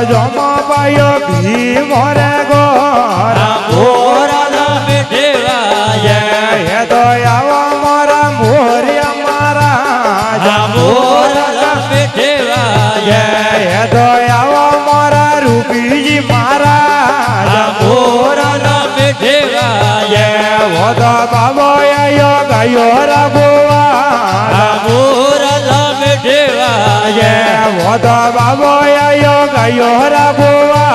જમા પાયો ભી મોરે ગોરા મોરા બેઠેવાય હે તો આવા મારા મોરિયા મારા મોરા બેઠેવાય હે તો આવા મારા રૂપીજી મારા મોરા બેઠેવાય વો તો બાબો આયો ગયો રઘુવા મોરા બેઠેવાય વો તો બાબો આયો ગયો રઘુવા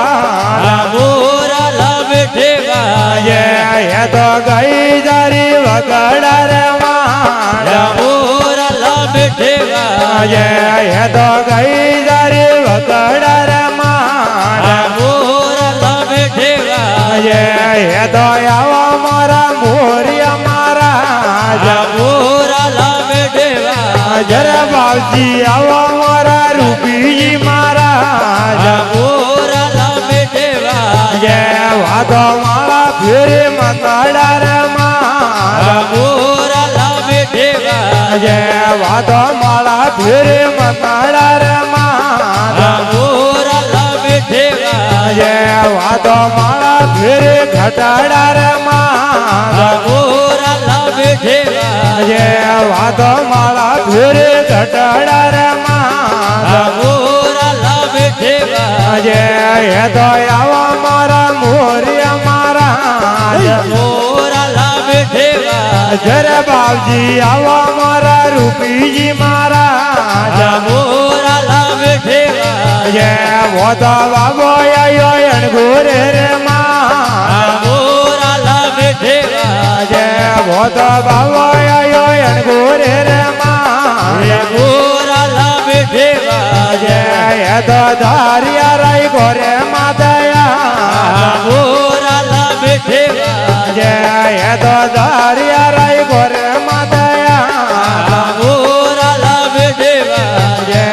મોરા બેઠેવાય હે તો ગઈ જારી વગડા રે મારા મોરા બેઠેવાય હે તો ગઈ જારી વગડા રે મારા મોરા બેઠેવાય હે તો આવા મારા મોરિયા મારા મોરા બેઠેવાય જરા બાવજી આવા મારા રૂપીજી મારા મોરા બેઠેવાય વાતો માળા ફેરે મતાડા રે મારા મોરા બેઠેવાય વાતો માળા ફેરે મતાડા રે મારા મોરા બેઠેવાય વાતો માળા ફેરે ઘટાડા રે મારા મોરા બેઠેવાય વાતો માળા ફેરે ઘટાડા રે મારા મોરા બેઠેવાય હે તો આવા મારા મોરિયા મારા મોરા બેઠેવાય જરે બાવજી આવા મારા રૂપીજી મારા મોરા બેઠેવાય વો તો બાબો આયો અણગોરે રે મારા મોરા બેઠેવાય વો તો બાબો આયો અણગોરે રે મારા મોરા બેઠેવાય હે તો ધારિયા રાઈ ગોરે માદયા મોરા બેઠેવાય હે તો ધારિયા રાઈ ગોરે માદયા મોરા બેઠેવાય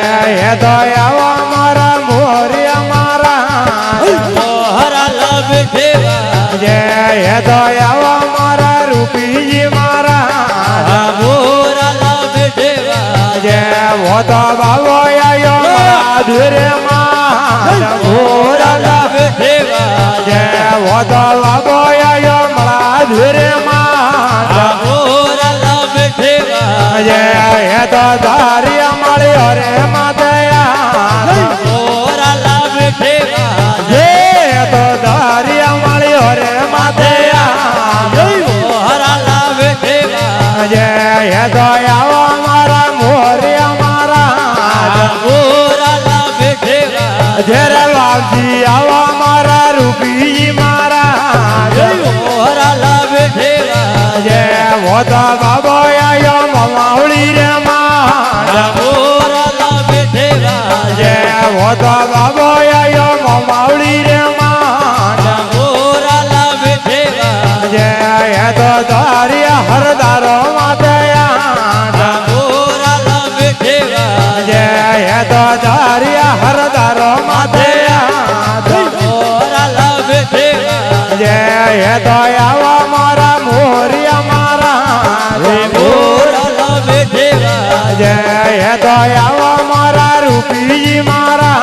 હે તો આવા મારા મોરિયા મારા મોરા બેઠેવાય હે તો આવા મારા રૂપીજી મારા મોરા બેઠેવાય વો તો બાબો આયો ધીરે મારા મોરા બેઠેવાય વો તો બાબો આયો મળા ધીરે મારા મોરા બેઠેવાય હે તો ધારિયા મળ્યો રે માદયા મોરા બેઠેવાય હે તો ધારિયા મળ્યો રે માદયા મોરા બેઠેવાય હે તો આવા મારા મોરિયા મારા મોરા બેઠેવાય જરે બાવજી આવા મારા રૂપીજી મારા મોરા બેઠેવાય વો તો બાબો આયો મમાવળી રે મારા મોરા બેઠેવાય વો તો બાબો આયો મમાવળી રે મારા મોરા બેઠેવાય હે તો ધારિયા હરદારો માદયા મોરા બેઠેવાય હે તો ધારિયા હરદારો માદયા મોરા બેઠેવાય હે તો આવા મારા મોરિયા મારા મોરા બેઠેવાય હે તો આવા મારા રૂપીજી મારા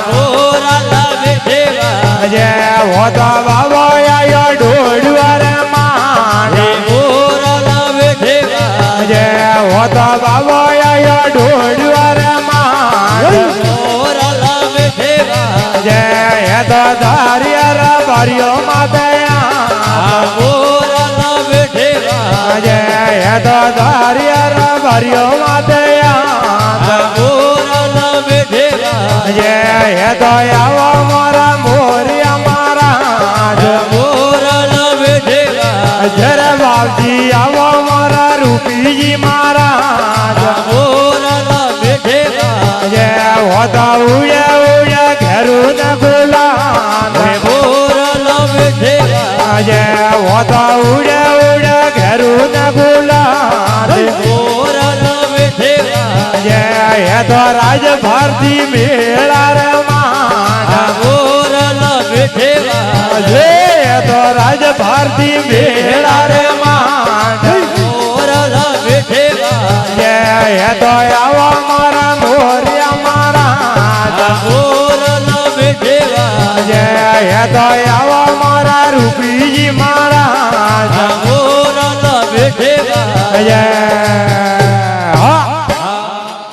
મોરા બેઠેવાય વો તો બાબો આયો ઢોળવા રે મારા મોરા બેઠેવાય વો તો બાબો આયો ઢોળવા રે મારા મોરા બેઠેવાય હે તો ધારિયા રબારીઓ માદયા મોરા બેઠેવાય હે તો ધારિયા રબારીઓ માદયા મોરા બેઠેવાય હે તો આવા મારા મોરિયા મારા મોરા બેઠેવાય જરે બાવજી આવા મારા રૂપીજી મારા મોરા બેઠેવાય વો તો ઉડે ઉડે જય હોતો ઉડે ઉડે ઘેરું ને ગુલાલ મોરલ વિઠેલા જય હે તો રાજ ભારતી મેળા રે માના મોરલ વિઠેલા જય તો રાજ ભારતી મેળા રે માના મોરલ વિઠેલા જય હે તો આવા મારા મોરિયા મારા મોરલ વિઠેલા જય હે તો આવા મારા રૂપીજી મારા મોરલ વિઠેલા જય